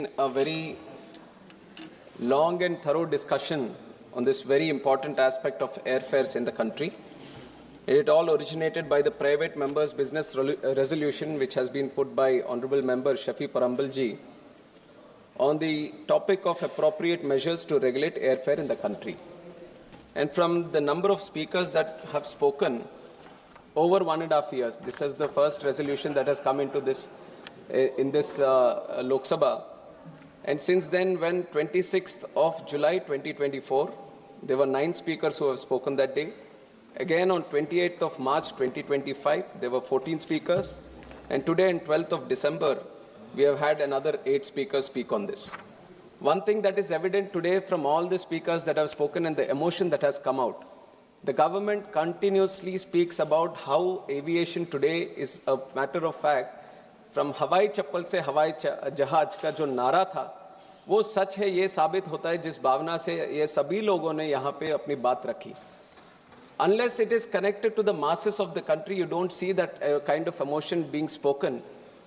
A very long and thorough discussion on this very important aspect of airfares in the country. It all originated by the private members' business resolution, which has been put by Honorable Member Shafi Parambalji on the topic of appropriate measures to regulate airfare in the country. And from the number of speakers that have spoken over 1.5 years, this is the first resolution that has come into this Lok Sabha. And since then, when 26th of July 2024, there were 9 speakers who have spoken that day. Again, on 28th of March 2025, there were 14 speakers. And today, on 12th of December, we have had another 8 speakers speak on this. One thing that is evident today from all the speakers that have spoken and the emotion that has come out, the government continuously speaks about how aviation today is a matter of fact. From हवाई चप्पल से हवाई जहाज का जो नारा था वो सच है, ये साबित होता है जिस भावना से ये सभी लोगों ने यहाँ पे अपनी बात रखी. Unless it is connected to the masses of the country, you don't see that kind of emotion being spoken,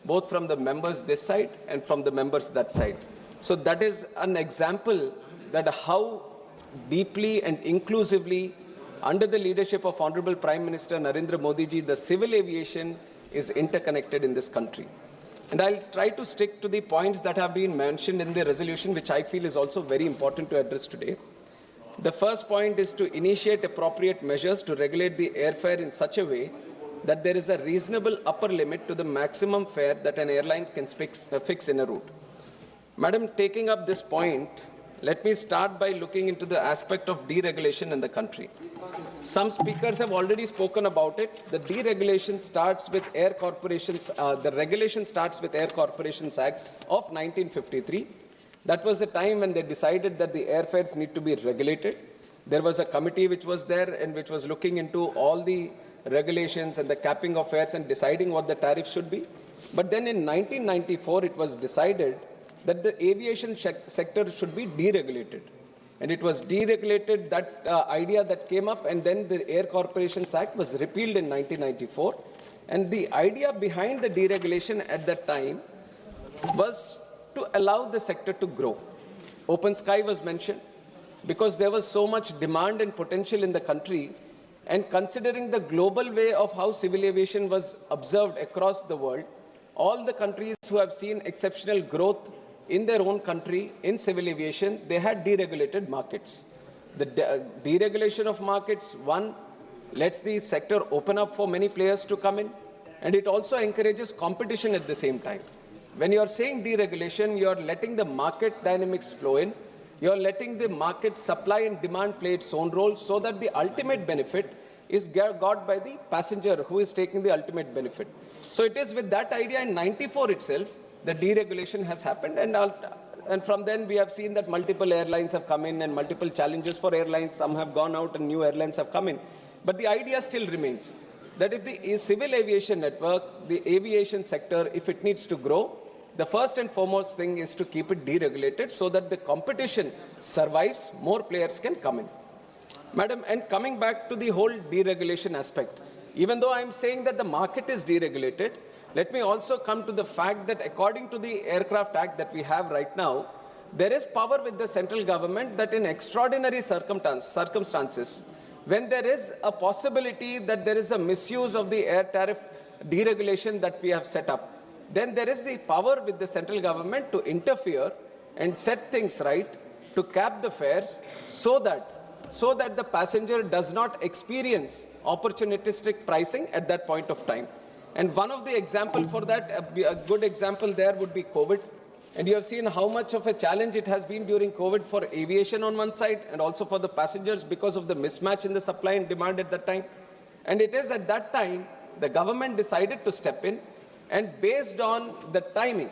both from the members this side and from the members that side. So that is an example that how deeply and inclusively, under the leadership of Honorable Prime Minister Narendra Modi ji, the civil aviation is interconnected in this country. And I'll try to stick to the points that have been mentioned in the resolution, which I feel is also very important to address today. The first point is to initiate appropriate measures to regulate the airfare in such a way that there is a reasonable upper limit to the maximum fare that an airline can fix in a route. Madam, taking up this point, let me start by looking into the aspect of deregulation in the country. Some speakers have already spoken about it. The deregulation starts with Air Corporations, the regulation starts with Air Corporations Act of 1953. That was the time when they decided that the airfares need to be regulated. There was a committee which was there and which was looking into all the regulations and the capping of fares and deciding what the tariff should be. But then in 1994, it was decided that the aviation sector should be deregulated. And it was deregulated, that idea that came up, and then the Air Corporations Act was repealed in 1994. And the idea behind the deregulation at that time was to allow the sector to grow. Open sky was mentioned because there was so much demand and potential in the country, and considering the global way of how civil aviation was observed across the world, all the countries who have seen exceptional growth in their own country in civil aviation, they had deregulated markets. The deregulation of markets, one, lets the sector open up for many players to come in, and it also encourages competition at the same time. When you are saying deregulation, you are letting the market dynamics flow in, you are letting the market supply and demand play its own role, so that the ultimate benefit is got by the passenger who is taking the ultimate benefit. So it is with that idea in 94 itself, the deregulation has happened, and from then we have seen that multiple airlines have come in and multiple challenges for airlines. Some have gone out and new airlines have come in. But the idea still remains that if the civil aviation network, the aviation sector, if it needs to grow, the first and foremost thing is to keep it deregulated so that the competition survives, more players can come in. Madam, and coming back to the whole deregulation aspect, even though I'm saying that the market is deregulated, let me also come to the fact that according to the Aircraft Act that we have right now, there is power with the central government that in extraordinary circumstances, when there is a possibility that there is a misuse of the air tariff deregulation that we have set up, then there is the power with the central government to interfere and set things right, to cap the fares so that the passenger does not experience opportunistic pricing at that point of time. And one of the example for that, a good example there would be COVID. And you have seen how much of a challenge it has been during COVID for aviation on one side and also for the passengers because of the mismatch in the supply and demand at that time. And it is at that time the government decided to step in, and based on the timing,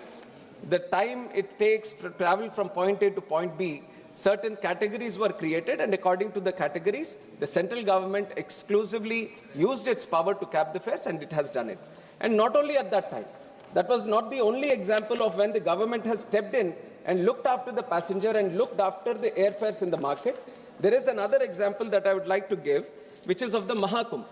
the time it takes to travel from point A to point B, certain categories were created, and according to the categories, the central government exclusively used its power to cap the fares, and it has done it. And not only at that time, that was not the only example of when the government has stepped in and looked after the passenger and looked after the airfares in the market. There is another example that I would like to give, which is of the Mahakumbh.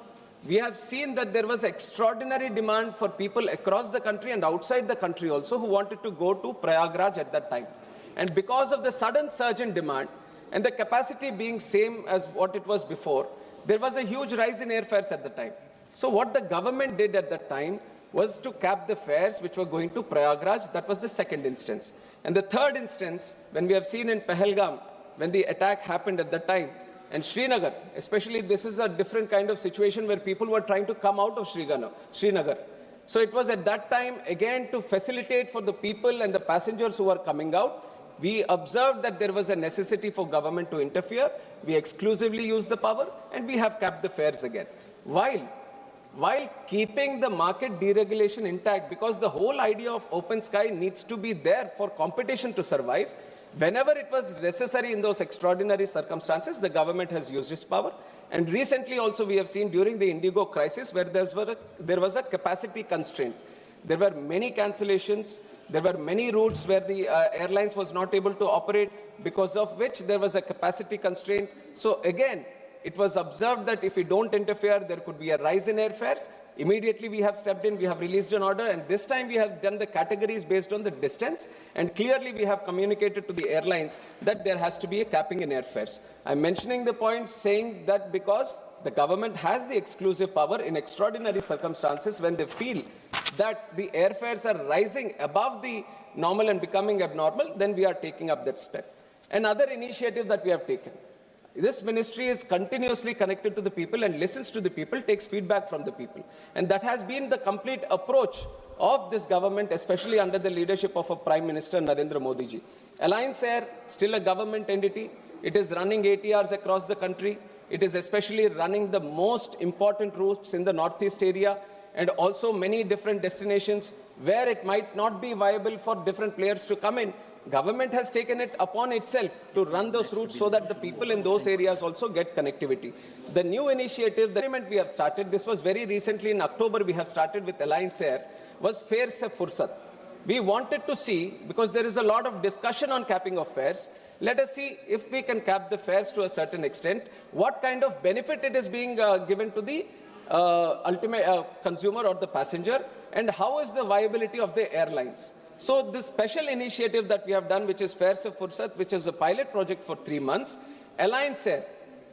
we have seen that there was extraordinary demand for people across the country and outside the country also who wanted to go to Prayagraj at that time. And because of the sudden surge in demand and the capacity being same as what it was before, there was a huge rise in airfares at the time. So what the government did at that time was to cap the fares which were going to Prayagraj. That was the second instance. And the third instance, when we have seen in Pahalgam, when the attack happened at that time, and Srinagar, especially this is a different kind of situation where people were trying to come out of Srinagar. So it was at that time, again, to facilitate for the people and the passengers who were coming out. We observed that there was a necessity for government to interfere. We exclusively used the power and we have capped the fares again. While keeping the market deregulation intact, because the whole idea of open sky needs to be there for competition to survive, whenever it was necessary in those extraordinary circumstances, the government has used its power. And recently also we have seen during the indigo crisis where there was a capacity constraint. There were many cancellations. There were many routes where the airlines was not able to operate, because of which there was a capacity constraint. So again, it was observed that if we don't interfere, there could be a rise in airfares. Immediately we have stepped in, we have released an order, and this time we have done the categories based on the distance, and clearly we have communicated to the airlines that there has to be a capping in airfares. I'm mentioning the point saying that because the government has the exclusive power in extraordinary circumstances when they feel that the airfares are rising above the normal and becoming abnormal, then we are taking up that step. Another initiative that we have taken. This ministry is continuously connected to the people and listens to the people, takes feedback from the people. And that has been the complete approach of this government, especially under the leadership of our Prime Minister Narendra Modi ji. Alliance Air, still a government entity. It is running ATRs across the country. It is especially running the most important routes in the Northeast area and also many different destinations where it might not be viable for different players to come in. Government has taken it upon itself to run those routes so that the people in those areas also get connectivity. The new initiative, the experiment we have started, this was very recently in October we have started with Alliance Air, was Fare Se Fursat. We wanted to see, because there is a lot of discussion on capping of fares, let us see if we can cap the fares to a certain extent, what kind of benefit it is being given to the ultimate consumer or the passenger, and how is the viability of the airlines. So this special initiative that we have done, which is Fare Se Fursat, which is a pilot project for 3 months, Alliance Air,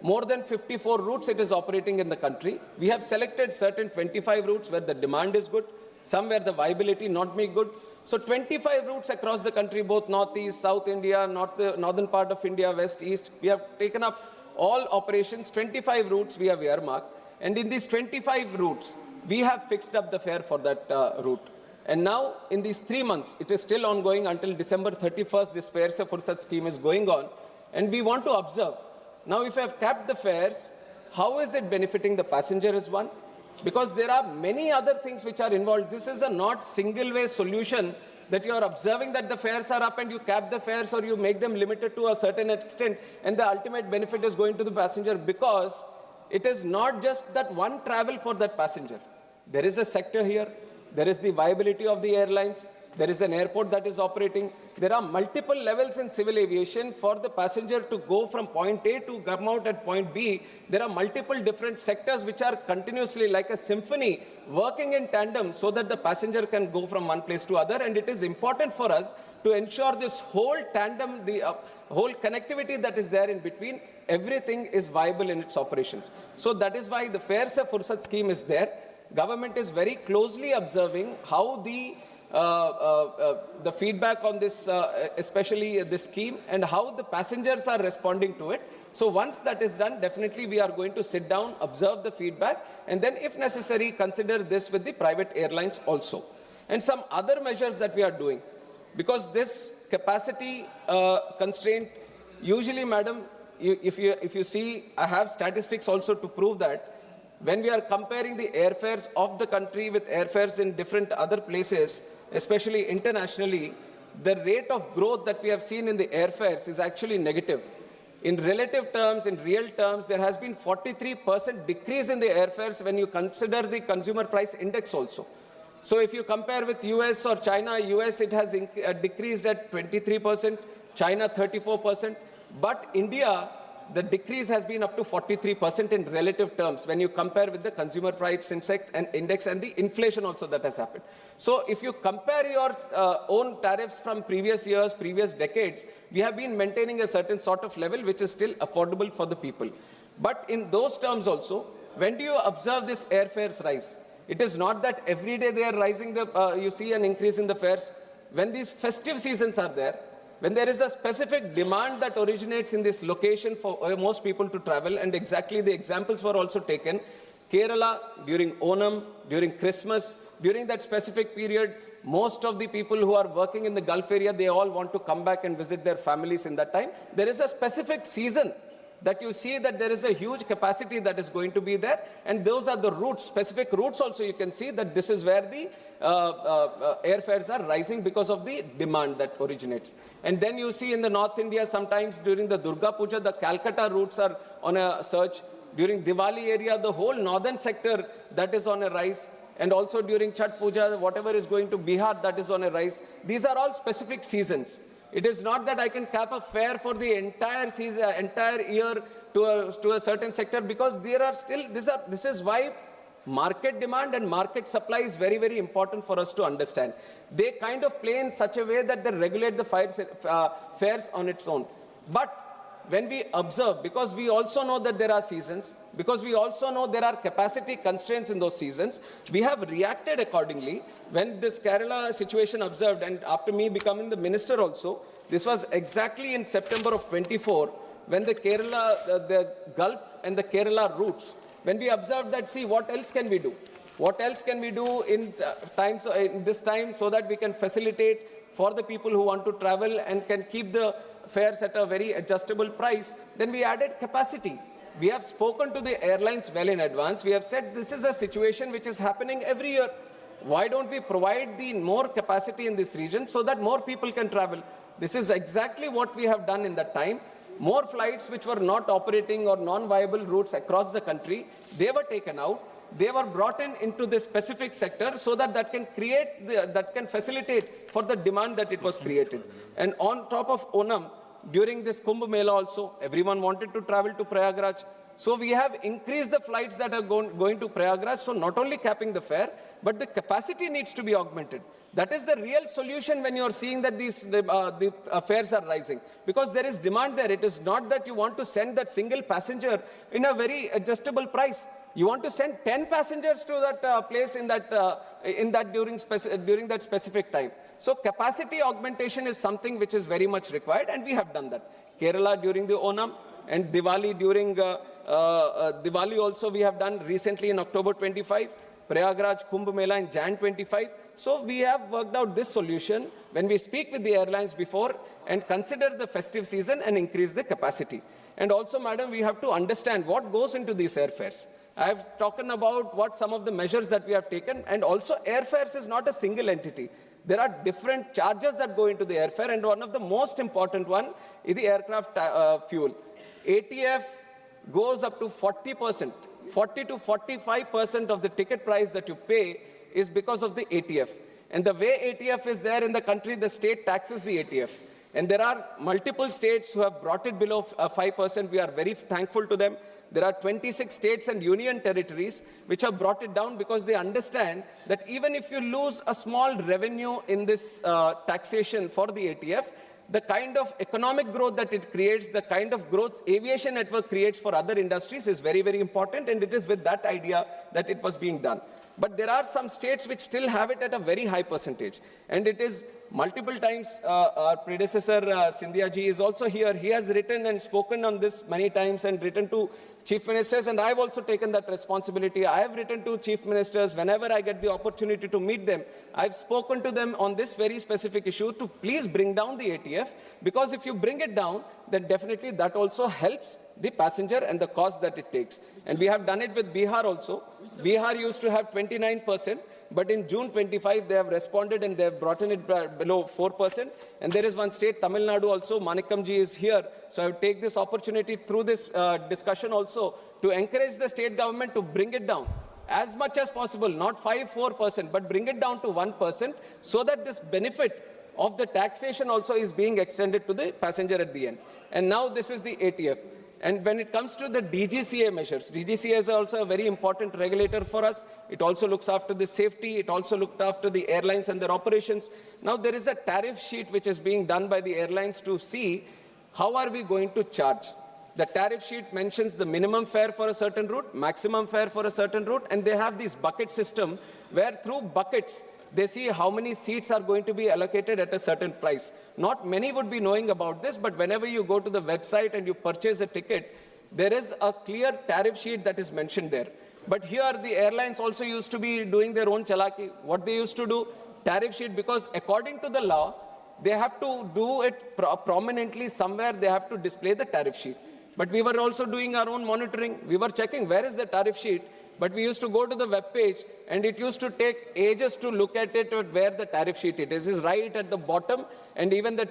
more than 54 routes it is operating in the country. We have selected certain 25 routes where the demand is good, some where the viability not be good. So 25 routes across the country, both Northeast, South India, northern part of India, West, East. We have taken up all operations, 25 routes we have earmarked. And in these 25 routes, we have fixed up the fare for that route. And now, in these 3 months, it is still ongoing until December 31st, this Fare Se Fursat scheme is going on. And we want to observe. Now, if I have capped the fares, how is it benefiting the passenger is one? Because there are many other things which are involved. This is a not single-way solution that you are observing that the fares are up and you cap the fares or you make them limited to a certain extent and the ultimate benefit is going to the passenger, because it is not just that one travel for that passenger. There is a sector here. There is the viability of the airlines. There is an airport that is operating. There are multiple levels in civil aviation for the passenger to go from point A to come out at point B. There are multiple different sectors which are continuously like a symphony working in tandem so that the passenger can go from one place to other. And it is important for us to ensure this whole tandem, the whole connectivity that is there in between, everything is viable in its operations. So that is why the Fare Se Fursat scheme is there. Government is very closely observing how the feedback on this, especially this scheme, and how the passengers are responding to it. So once that is done, definitely we are going to sit down, observe the feedback, and then if necessary, consider this with the private airlines also. And some other measures that we are doing, because this capacity constraint, usually, madam, if you see, I have statistics also to prove that, when we are comparing the airfares of the country with airfares in different other places, especially internationally, the rate of growth that we have seen in the airfares is actually negative. In relative terms, in real terms, there has been 43% decrease in the airfares when you consider the consumer price index also. So if you compare with US or China, US it has decreased at 23%, China 34%, but India the decrease has been up to 43% in relative terms when you compare with the consumer price index and the inflation also that has happened. So if you compare your own tariffs from previous years, previous decades, we have been maintaining a certain sort of level which is still affordable for the people. But in those terms also, when do you observe this airfares rise? It is not that every day they are rising, you see an increase in the fares. When these festive seasons are there, when there is a specific demand that originates in this location for most people to travel, and exactly the examples were also taken, Kerala during Onam, during Christmas, during that specific period, most of the people who are working in the Gulf area, they all want to come back and visit their families in that time. There is a specific season that you see that there is a huge capacity that is going to be there, and those are the routes, specific routes also you can see that this is where the airfares are rising because of the demand that originates. And then you see in the North India, sometimes during the Durga Puja, the Calcutta routes are on a surge. During Diwali area, the whole northern sector, that is on a rise. And also during Chhat Puja, whatever is going to Bihar, that is on a rise. These are all specific seasons. It is not that I can cap a fare for the entire season, entire year to a certain sector, because there are still, this is why market demand and market supply is very, very important for us to understand. They kind of play in such a way that they regulate the fares on its own. But when we observe, because we also know that there are seasons, because we also know there are capacity constraints in those seasons, we have reacted accordingly. When this Kerala situation observed, and after me becoming the minister also, this was exactly in September of 24, when the Kerala, the Gulf and the Kerala routes, when we observed that, see, what else can we do? What else can we do in this time so that we can facilitate for the people who want to travel and can keep the fares at a very adjustable price? Then we added capacity. We have spoken to the airlines well in advance. We have said this is a situation which is happening every year. Why don't we provide the more capacity in this region so that more people can travel? This is exactly what we have done in that time. More flights which were not operating or non-viable routes across the country, they were taken out. They were brought into this specific sector so that can create, that can facilitate for the demand that it was created. And on top of Onam, during this Kumbh Mela also, everyone wanted to travel to Prayagraj. So we have increased the flights that are going to Prayagraj, so not only capping the fare, but the capacity needs to be augmented. That is the real solution when you are seeing that the fares are rising. Because there is demand there. It is not that you want to send that single passenger in a very adjustable price. You want to send 10 passengers to that place during that specific time. So capacity augmentation is something which is very much required, and we have done that. Kerala during the Onam, and Diwali during Diwali also we have done recently in October 25, Prayagraj Kumbh Mela in Jan 25. So we have worked out this solution when we speak with the airlines before and consider the festive season and increase the capacity. And also, madam, we have to understand what goes into these airfares. I have talked about what some of the measures that we have taken, and also airfares is not a single entity. There are different charges that go into the airfare, and one of the most important one is the aircraft fuel. ATF goes up to 40%, 40 to 45% of the ticket price that you pay is because of the ATF. And the way ATF is there in the country, the state taxes the ATF. And there are multiple states who have brought it below 5%. We are very thankful to them. There are 26 states and union territories which have brought it down because they understand that even if you lose a small revenue in this taxation for the ATF, the kind of economic growth that it creates, the kind of growth aviation network creates for other industries is very, very important, and it is with that idea that it was being done. But there are some states which still have it at a very high percentage. And it is multiple times, our predecessor, Scindia ji, is also here. He has written and spoken on this many times and written to chief ministers, and I have also taken that responsibility. I have written to chief ministers whenever I get the opportunity to meet them. I have spoken to them on this very specific issue to please bring down the ATF, because if you bring it down, then definitely that also helps the passenger and the cost that it takes. And we have done it with Bihar also. Bihar used to have 29%, but in June 25, they have responded and they have brought it below 4%. And there is one state, Tamil Nadu also, Manikamji is here. So I will take this opportunity through this discussion also to encourage the state government to bring it down as much as possible, not 4%, but bring it down to 1%, so that this benefit of the taxation also is being extended to the passenger at the end. And now this is the ATF. And when it comes to the DGCA measures, DGCA is also a very important regulator for us. It also looks after the safety. It also looked after the airlines and their operations. Now there is a tariff sheet which is being done by the airlines to see how are we going to charge. The tariff sheet mentions the minimum fare for a certain route, maximum fare for a certain route, and they have this bucket system where through buckets, they see how many seats are going to be allocated at a certain price. Not many would be knowing about this, but whenever you go to the website and you purchase a ticket, there is a clear tariff sheet that is mentioned there. But here the airlines also used to be doing their own chalaki. What they used to do, tariff sheet, because according to the law, they have to do it prominently somewhere, they have to display the tariff sheet. But we were also doing our own monitoring. We were checking where is the tariff sheet. But we used to go to the web page, and it used to take ages to look at it, where the tariff sheet it is. It is right at the bottom, and even the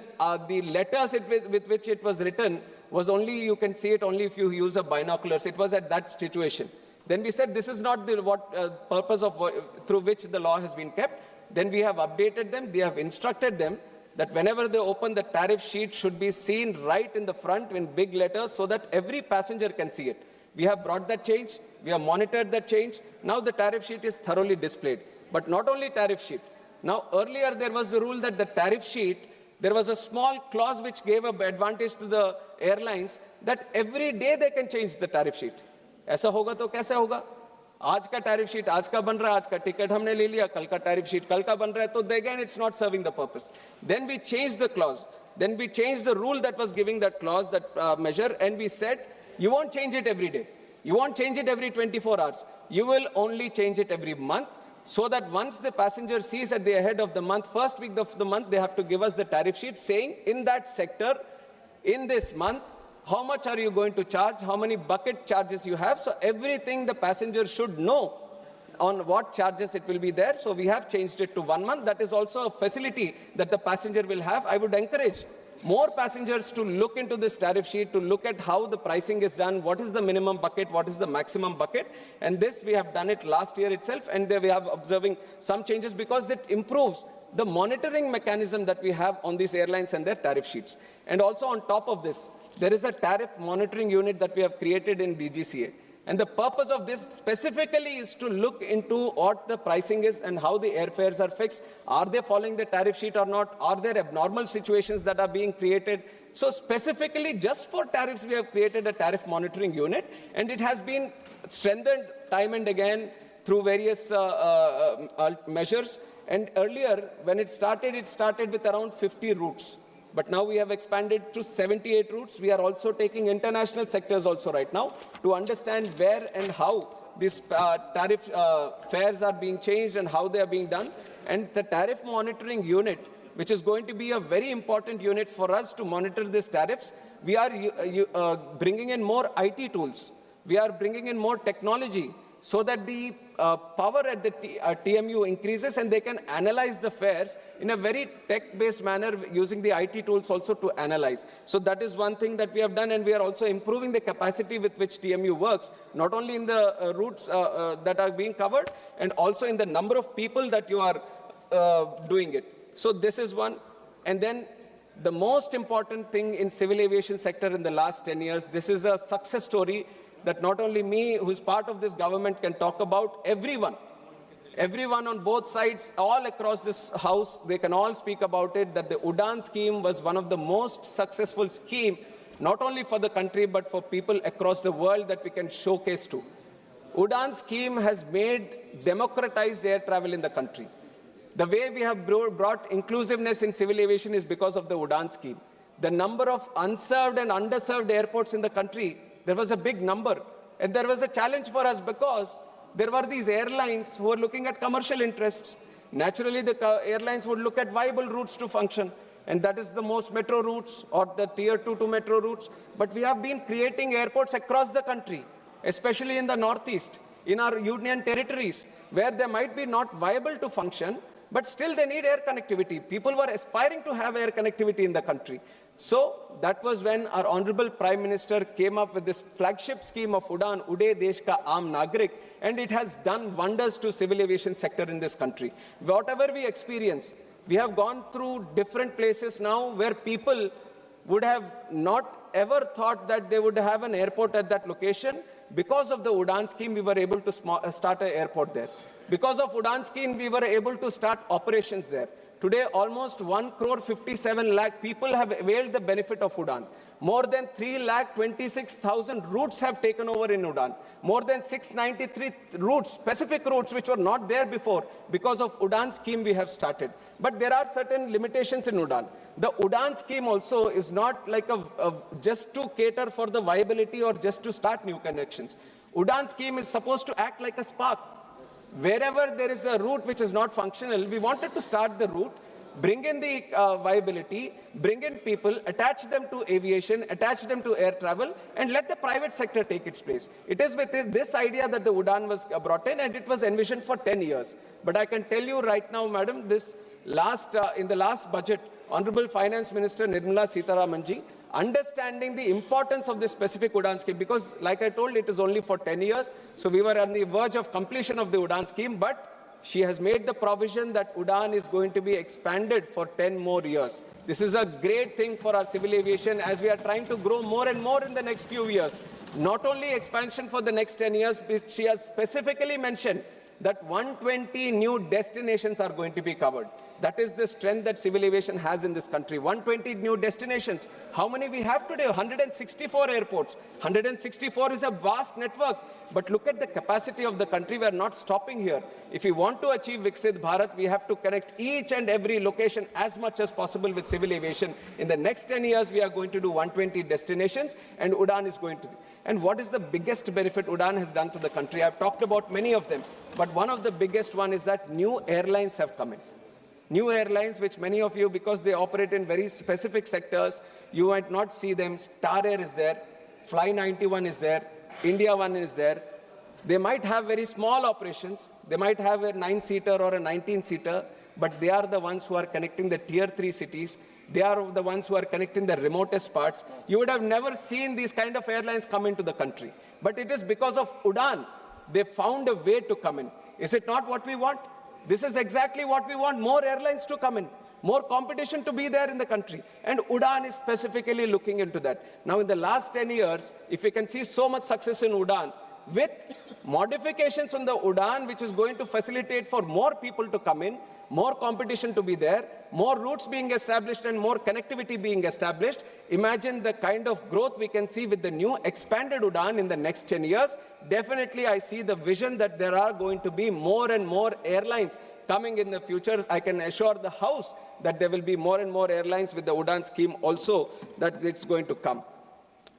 letters with which it was written was only, you can see it only if you use a binoculars. It was at that situation. Then we said this is not the purpose of through which the law has been kept. Then we have updated them. They have instructed them that whenever they open, the tariff sheet should be seen right in the front in big letters so that every passenger can see it. We have brought that change. We have monitored that change. Now the tariff sheet is thoroughly displayed. But not only tariff sheet. Now earlier there was the rule that the tariff sheet, there was a small clause which gave an advantage to the airlines that every day they can change the tariff sheet. ऐसा होगा तो कैसे होगा? आज का tariff sheet आज का बन रहा है, आज का ticket हमने ले लिया, कल का tariff sheet कल का बन रहा है, तो again it's not serving the purpose. Then we changed the clause. Then we changed the rule that was giving that clause, that measure, and we said, you won't change it every day. You won't change it every 24 hours. You will only change it every month, so that once the passenger sees at the end of the month, first week of the month, they have to give us the tariff sheet saying in that sector, in this month, how much are you going to charge, how many bucket charges you have. So everything the passenger should know on what charges it will be there. So we have changed it to 1 month. That is also a facility that the passenger will have. I would encourage more passengers to look into this tariff sheet, to look at how the pricing is done, what is the minimum bucket, what is the maximum bucket. And this, we have done it last year itself, and we have observing some changes because it improves the monitoring mechanism that we have on these airlines and their tariff sheets. And also on top of this, there is a tariff monitoring unit that we have created in DGCA. And the purpose of this specifically is to look into what the pricing is and how the airfares are fixed. Are they following the tariff sheet or not? Are there abnormal situations that are being created? So specifically just for tariffs, we have created a tariff monitoring unit, and it has been strengthened time and again through various measures. And earlier, when it started with around 50 routes. But now we have expanded to 78 routes. We are also taking international sectors also right now to understand where and how these tariff fares are being changed and how they are being done. And the tariff monitoring unit, which is going to be a very important unit for us to monitor these tariffs, we are bringing in more IT tools. We are bringing in more technology so that the power at the TMU increases and they can analyze the fares in a very tech-based manner using the IT tools also to analyze. So that is one thing that we have done, and we are also improving the capacity with which TMU works, not only in the routes that are being covered, and also in the number of people that you are doing it. So this is one. And then the most important thing in civil aviation sector in the last 10 years, this is a success story that not only me, who is part of this government, can talk about. Everyone on both sides, all across this house, they can all speak about it, that the UDAN scheme was one of the most successful scheme, not only for the country, but for people across the world that we can showcase to. UDAN scheme has made democratized air travel in the country. The way we have brought inclusiveness in civil aviation is because of the UDAN scheme. The number of unserved and underserved airports in the country, there was a big number. And there was a challenge for us because there were these airlines who were looking at commercial interests. Naturally, the airlines would look at viable routes to function. And that is the most metro routes or the tier 2 to metro routes. But we have been creating airports across the country, especially in the Northeast, in our union territories, where they might be not viable to function, but still they need air connectivity. People were aspiring to have air connectivity in the country. So that was when our Honorable Prime Minister came up with this flagship scheme of UDAN, Ude Desh Ka Aam Nagrik, and it has done wonders to civil aviation sector in this country. Whatever we experience, we have gone through different places now where people would have not ever thought that they would have an airport at that location. Because of the Udan scheme, we were able to start an airport there. Because of Udan scheme, we were able to start operations there. Today, almost 1,57,00,000 people have availed the benefit of Udan. More than 3,26,000 routes have taken over in Udan. More than 693 routes, specific routes which were not there before, because of Udan scheme we have started. But there are certain limitations in Udan. The Udan scheme also is not like just to cater for the viability or just to start new connections. Udan scheme is supposed to act like a spark. Wherever there is a route which is not functional, we wanted to start the route, bring in the viability, bring in people, attach them to aviation, attach them to air travel, and let the private sector take its place. It is with this idea that the Udan was brought in, and it was envisioned for 10 years. But I can tell you right now, madam, in the last budget, Honorable Finance Minister Nirmala Sitharaman ji, understanding the importance of this specific Udan scheme, because like I told, it is only for 10 years. So we were on the verge of completion of the Udan scheme, but she has made the provision that Udan is going to be expanded for 10 more years. This is a great thing for our civil aviation as we are trying to grow more and more in the next few years. Not only expansion for the next 10 years, but she has specifically mentioned that 120 new destinations are going to be covered. That is the strength that civil aviation has in this country. 120 new destinations. How many we have today? 164 airports. 164 is a vast network. But look at the capacity of the country. We are not stopping here. If we want to achieve Viksit Bharat, we have to connect each and every location as much as possible with civil aviation. In the next 10 years, we are going to do 120 destinations, and Udan is going to. And what is the biggest benefit Udan has done to the country? I've talked about many of them, but one of the biggest one is that new airlines have come in. New airlines, which many of you, because they operate in very specific sectors, you might not see them. Star Air is there, Fly 91 is there, India One is there. They might have very small operations. They might have a 9-seater or a 19-seater, but they are the ones who are connecting the tier 3 cities. They are the ones who are connecting the remotest parts. You would have never seen these kind of airlines come into the country. But it is because of Udan, they found a way to come in. Is it not what we want? This is exactly what we want, more airlines to come in, more competition to be there in the country. And Udan is specifically looking into that. Now, in the last 10 years, if we can see so much success in Udan, with modifications on the Udan, which is going to facilitate for more people to come in, more competition to be there, more routes being established and more connectivity being established. Imagine the kind of growth we can see with the new expanded Udan in the next 10 years. Definitely, I see the vision that there are going to be more and more airlines coming in the future. I can assure the House that there will be more and more airlines with the Udan scheme also, that it's going to come.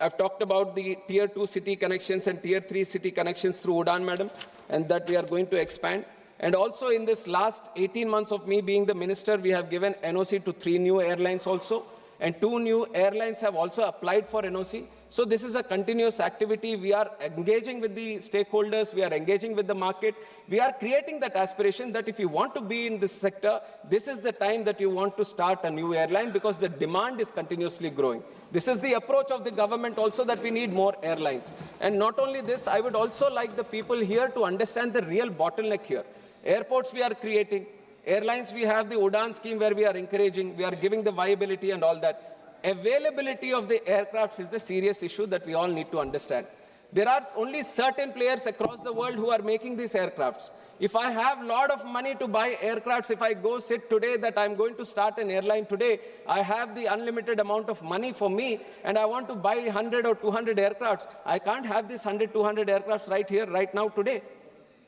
I've talked about the tier 2 city connections and tier 3 city connections through Udan, madam, and that we are going to expand. And also in this last 18 months of me being the minister, we have given NOC to 3 new airlines also. And 2 new airlines have also applied for NOC. So this is a continuous activity. We are engaging with the stakeholders. We are engaging with the market. We are creating that aspiration that if you want to be in this sector, this is the time that you want to start a new airline, because the demand is continuously growing. This is the approach of the government also, that we need more airlines. And not only this, I would also like the people here to understand the real bottleneck here. Airports we are creating. Airlines, we have the Udan scheme where we are encouraging, we are giving the viability and all that. Availability of the aircrafts is the serious issue that we all need to understand. There are only certain players across the world who are making these aircrafts. If I have a lot of money to buy aircrafts, if I go sit today that I'm going to start an airline today, I have the unlimited amount of money for me, and I want to buy 100 or 200 aircrafts. I can't have this 100, 200 aircrafts right here, right now, today.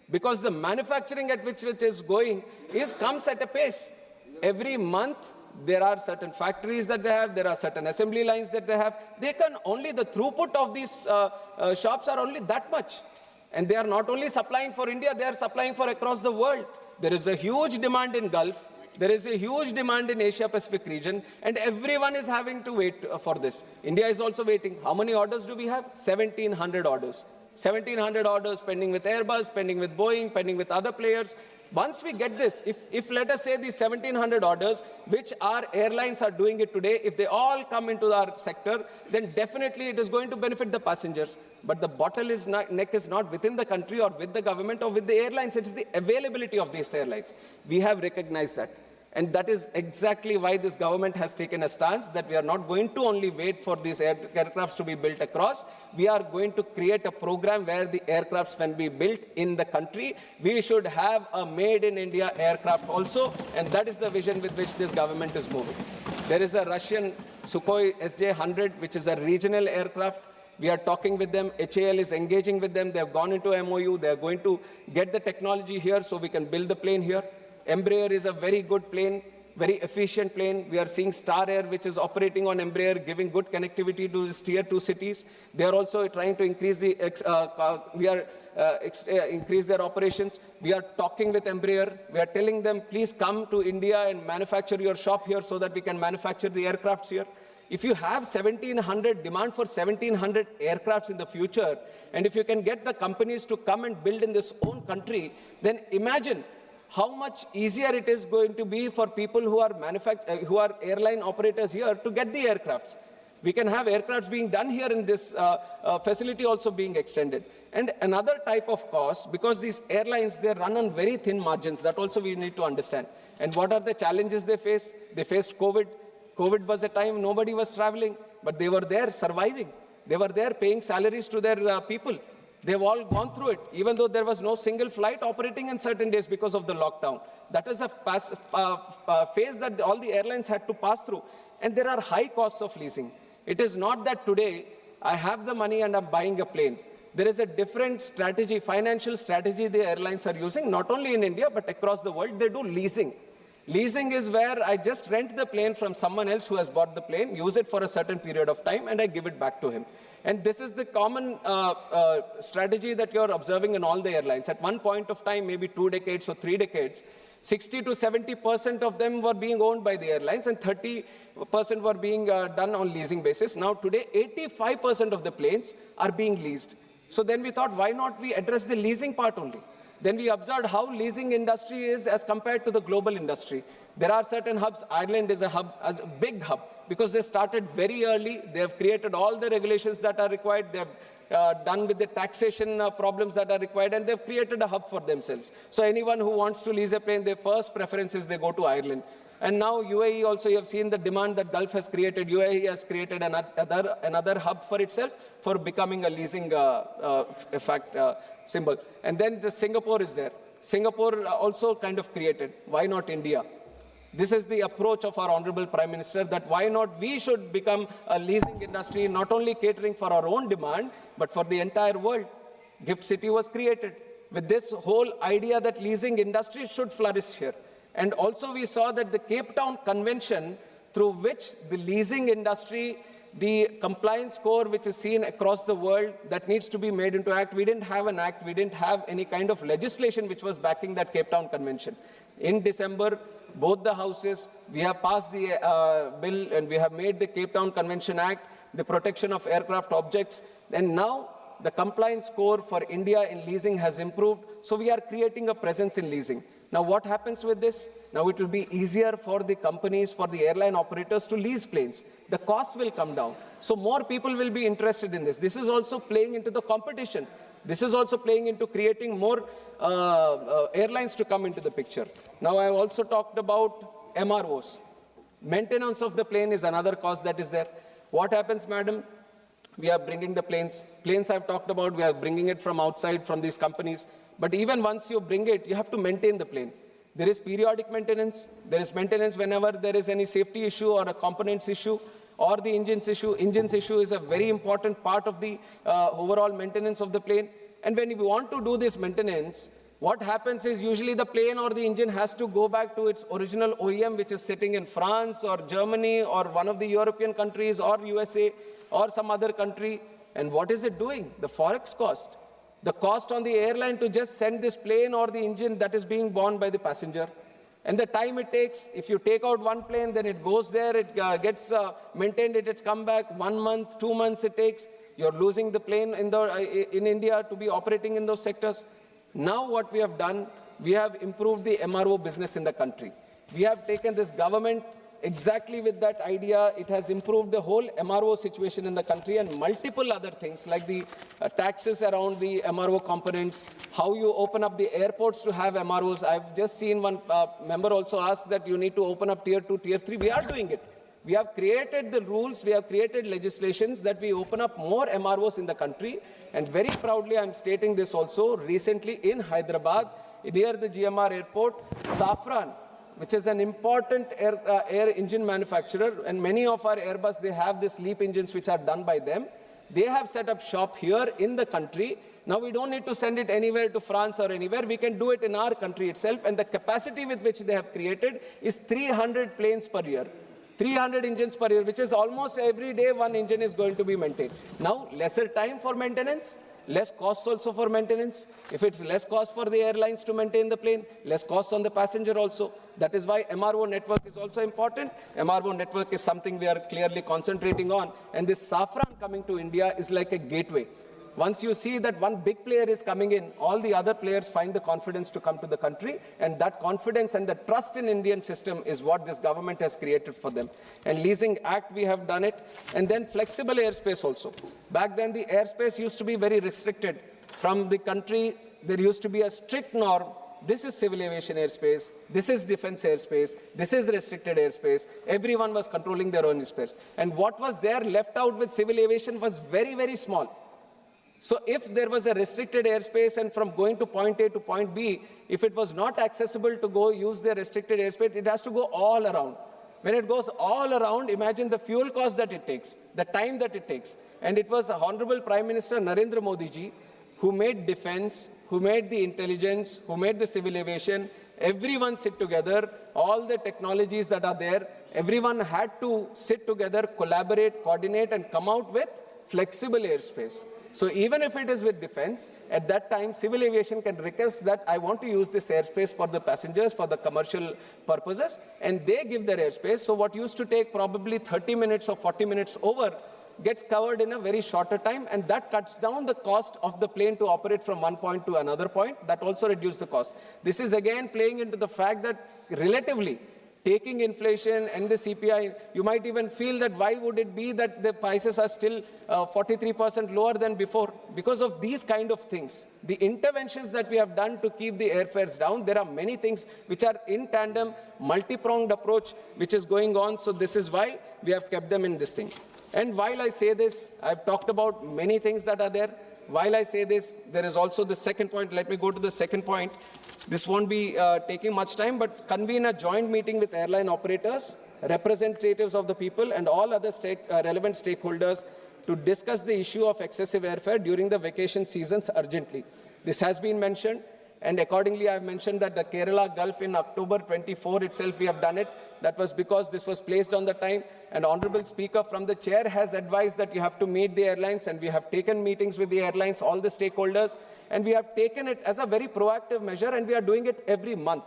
Because the manufacturing at which it is going comes at a pace. Every month, there are certain factories that they have, there are certain assembly lines that they have. They can only, the throughput of these shops are only that much. And they are not only supplying for India, they are supplying for across the world. There is a huge demand in Gulf. There is a huge demand in Asia Pacific region, and everyone is having to wait for this. India is also waiting. How many orders do we have? 1,700 orders. 1,700 orders pending with Airbus, pending with Boeing, pending with other players. Once we get this, if let us say these 1,700 orders, which our airlines are doing it today, if they all come into our sector, then definitely it is going to benefit the passengers. But the bottleneck is not within the country or with the government or with the airlines. It is the availability of these airlines. We have recognized that. And that is exactly why this government has taken a stance that we are not going to only wait for these aircrafts to be built across. We are going to create a program where the aircrafts can be built in the country. We should have a made in India aircraft also, and that is the vision with which this government is moving. There is a Russian Sukhoi SJ-100, which is a regional aircraft. We are talking with them. HAL is engaging with them. They have gone into MOU. They are going to get the technology here so we can build the plane here. Embraer is a very good plane, very efficient plane. We are seeing Star Air, which is operating on Embraer, giving good connectivity to these tier 2 cities. They are also trying to increase increase their operations. We are talking with Embraer. We are telling them, please come to India and manufacture your shop here so that we can manufacture the aircrafts here. If you have 1,700, demand for 1,700 aircrafts in the future, and if you can get the companies to come and build in this own country, then imagine how much easier it is going to be for people who are airline operators here to get the aircrafts. We can have aircrafts being done here in this facility also being extended. And another type of cost, because these airlines, they run on very thin margins, that also we need to understand. And what are the challenges they face? They faced COVID. COVID was a time nobody was traveling, but they were there surviving. They were there paying salaries to their people. They've all gone through it, even though there was no single flight operating in certain days because of the lockdown. That is a phase that all the airlines had to pass through. And there are high costs of leasing. It is not that today I have the money and I'm buying a plane. There is a different strategy, financial strategy the airlines are using, not only in India, but across the world. They do leasing. Leasing is where I just rent the plane from someone else who has bought the plane, use it for a certain period of time, and I give it back to him. And this is the common strategy that you're observing in all the airlines. At one point of time, maybe 2 decades or 3 decades, 60 to 70% of them were being owned by the airlines and 30% were being done on leasing basis. Now today, 85% of the planes are being leased. So then we thought, why not we address the leasing part only? Then we observed how leasing industry is as compared to the global industry. There are certain hubs. Ireland is a hub, a big hub, because they started very early. They have created all the regulations that are required. They have done with the taxation problems that are required, and they've created a hub for themselves. So anyone who wants to lease a plane, their first preference is they go to Ireland. And now UAE also, you have seen the demand that Gulf has created. UAE has created another hub for itself for becoming a leasing symbol. And then the Singapore is there. Singapore also kind of created. Why not India? This is the approach of our Honorable Prime Minister, that why not we should become a leasing industry, not only catering for our own demand, but for the entire world. Gift City was created with this whole idea that leasing industry should flourish here. And also we saw that the Cape Town Convention, through which the leasing industry, the compliance score which is seen across the world, that needs to be made into act. We didn't have an act, we didn't have any kind of legislation which was backing that Cape Town Convention. In December, both the houses, we have passed the bill and we have made the Cape Town Convention Act, the protection of aircraft objects, and now the compliance score for India in leasing has improved. So we are creating a presence in leasing. Now what happens with this? Now it will be easier for the companies, for the airline operators to lease planes. The cost will come down. So more people will be interested in this. This is also playing into the competition. This is also playing into creating more airlines to come into the picture. Now I have also talked about MROs. Maintenance of the plane is another cost that is there. What happens, madam? We are bringing the planes. Planes I've talked about, we are bringing it from outside, from these companies. But even once you bring it, you have to maintain the plane. There is periodic maintenance. There is maintenance whenever there is any safety issue or a components issue or the engines issue. Engines issue is a very important part of the overall maintenance of the plane. And when you want to do this maintenance, what happens is usually the plane or the engine has to go back to its original OEM, which is sitting in France or Germany or one of the European countries or USA or some other country. And what is it doing? The forex cost. The cost on the airline to just send this plane or the engine, that is being borne by the passenger. And the time it takes, if you take out one plane, then it goes there, it gets maintained, it's come back, 1 month, 2 months it takes. You're losing the plane in India to be operating in those sectors. Now what we have done, we have improved the MRO business in the country. We have taken this government exactly with that idea. It has improved the whole MRO situation in the country and multiple other things like the taxes around the MRO components, how you open up the airports to have MROs. I've just seen one member also ask that you need to open up tier 2, tier 3. We are doing it. We have created the rules, we have created legislations that we open up more MROs in the country. And very proudly, I'm stating this also, recently in Hyderabad, near the GMR airport, Safran, which is an important air engine manufacturer, and many of our Airbus, they have these LEAP engines which are done by them. They have set up shop here in the country. Now we don't need to send it anywhere to France or anywhere. We can do it in our country itself. And the capacity with which they have created is 300 planes per year. 300 engines per year, which is almost every day one engine is going to be maintained. Now, lesser time for maintenance, less costs also for maintenance. If it's less cost for the airlines to maintain the plane, less costs on the passenger also. That is why MRO network is also important. MRO network is something we are clearly concentrating on. And this Safran coming to India is like a gateway. Once you see that one big player is coming in, all the other players find the confidence to come to the country, and that confidence and the trust in Indian system is what this government has created for them. And Leasing Act, we have done it, and then flexible airspace also. Back then, the airspace used to be very restricted. From the country, there used to be a strict norm. This is civil aviation airspace, this is defense airspace, this is restricted airspace. Everyone was controlling their own airspace. And what was there left out with civil aviation was very, very small. So if there was a restricted airspace and from going to point A to point B, if it was not accessible to go use the restricted airspace, it has to go all around. When it goes all around, imagine the fuel cost that it takes, the time that it takes. And it was Honorable Prime Minister Narendra Modi ji who made defense, who made the intelligence, who made the civil aviation. Everyone sit together, all the technologies that are there, everyone had to sit together, collaborate, coordinate, and come out with flexible airspace. So even if it is with defense, at that time, civil aviation can request that I want to use this airspace for the passengers, for the commercial purposes, and they give their airspace. So what used to take probably 30 minutes or 40 minutes over gets covered in a very shorter time, and that cuts down the cost of the plane to operate from one point to another point. That also reduces the cost. This is again playing into the fact that relatively, taking inflation and the CPI, you might even feel that why would it be that the prices are still 43% lower than before? Because of these kind of things. The interventions that we have done to keep the airfares down, there are many things which are in tandem, multi-pronged approach which is going on. So this is why we have kept them in this thing. And while I say this, I've talked about many things that are there. While I say this, there is also the second point. Let me go to the second point. This won't be taking much time, but convene a joint meeting with airline operators, representatives of the people, and all other relevant stakeholders to discuss the issue of excessive airfare during the vacation seasons urgently. This has been mentioned, and accordingly, I have mentioned that the Kerala Gulf in October 24 itself, we have done it. That was because this was placed on the time. And Honorable Speaker from the chair has advised that you have to meet the airlines, and we have taken meetings with the airlines, all the stakeholders, and we have taken it as a very proactive measure, and we are doing it every month.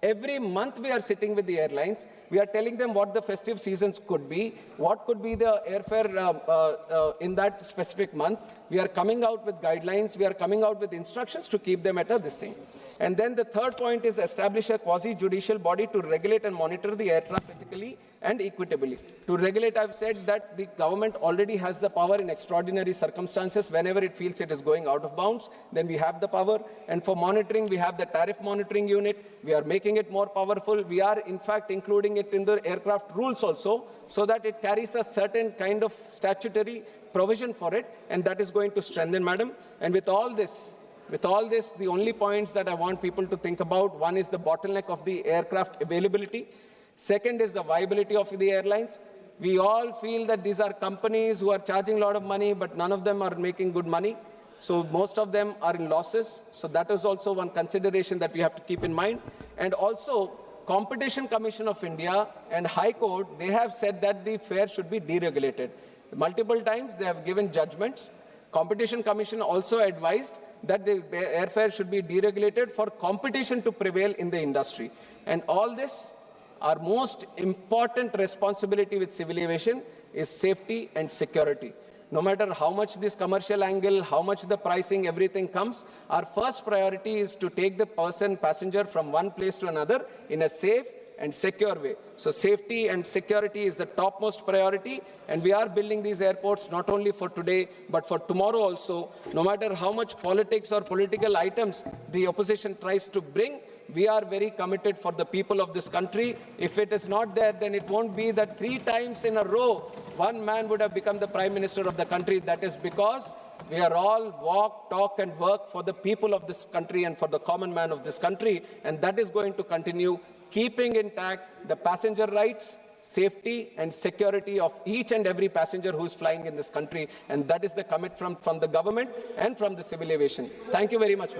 Every month we are sitting with the airlines. We are telling them what the festive seasons could be, what could be the airfare in that specific month. We are coming out with guidelines. We are coming out with instructions to keep them at this thing. And then the third point is establish a quasi-judicial body to regulate and monitor the air traffic ethically and equitably. To regulate, I've said that the government already has the power in extraordinary circumstances. Whenever it feels it is going out of bounds, then we have the power. And for monitoring, we have the tariff monitoring unit. We are making it more powerful. We are, in fact, including it in the aircraft rules also, so that it carries a certain kind of statutory provision for it, and that is going to strengthen, madam. And with all this, the only points that I want people to think about, one is the bottleneck of the aircraft availability. Second is the viability of the airlines. We all feel that these are companies who are charging a lot of money, but none of them are making good money. So most of them are in losses. So that is also one consideration that we have to keep in mind. And also, Competition Commission of India and High Court, they have said that the fare should be deregulated. Multiple times they have given judgments. Competition Commission also advised that the airfare should be deregulated for competition to prevail in the industry. And all this, our most important responsibility with civil aviation is safety and security. No matter how much this commercial angle, how much the pricing, everything comes, our first priority is to take the passenger from one place to another in a safe and secure way. So safety and security is the topmost priority, and we are building these airports not only for today, but for tomorrow also. No matter how much politics or political items the opposition tries to bring, we are very committed for the people of this country. If it is not there, then it won't be that 3 times in a row one man would have become the Prime Minister of the country. That is because we are all walk, talk and work for the people of this country and for the common man of this country. And that is going to continue, keeping intact the passenger rights, safety and security of each and every passenger who is flying in this country. And that is the commitment from the government and from the civil aviation. Thank you very much.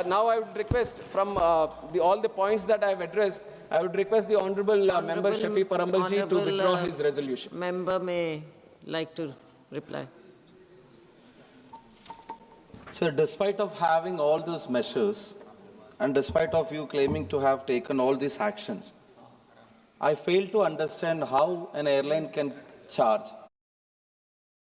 Now I would request from all the points that I have addressed, I would request the Honourable Member Shafi Parambalji to withdraw his resolution. Member may like to reply. Sir, despite of having all those measures and despite of you claiming to have taken all these actions, I fail to understand how an airline can charge